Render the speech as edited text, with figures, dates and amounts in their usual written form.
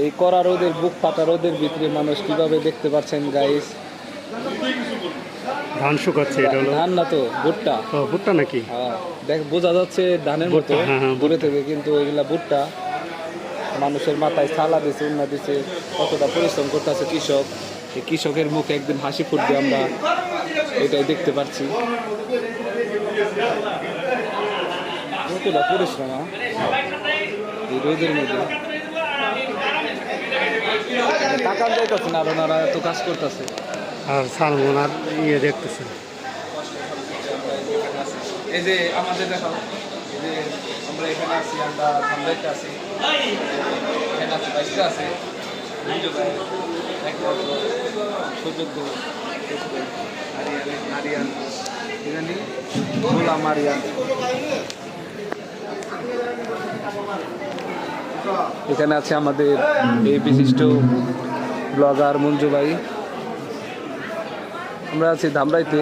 এই কড়া রোদের বুক ফাটা রোদের ভিতরে মানুষ কিভাবে দেখতে পাচ্ছেন গাইস, ধান শুকাচ্ছে। এটা হলো ধান না তো ভুট্টা। ভুট্টা নাকি? দেখ বোঝা যাচ্ছে ধানের মতো দূরে থেকে, কিন্তু এগুলা ভুট্টা। মানুষের মাথায় ছালা দিছে, উন্না দিছে, কতটা পরিশ্রম করতেছে কৃষক। এই কৃষকের মুখে একদিন হাসি ফুটবে, আমরা এটাই দেখতে পাচ্ছি। কতটা পরিশ্রম এই রোদের মধ্যে, টাকা যাইতেছে না, আর ওনারা এত কাজ করতেছে। আর সালমন আর ইয়ে দেখতেছে। এই যে আমাদের দেখো, এই যে আমরা এখানে আছি, আমরা ধামরাইতে আছি, এখানে আছে বাইশটা আছে, একমাত্র সুযোগ্য আরিয়ান এখানে গোলাম আরিয়ান। এখানে আছে আমাদের এই বিশিষ্ট ব্লগার মঞ্জু ভাই। আমরা আছি ধামরাইতে।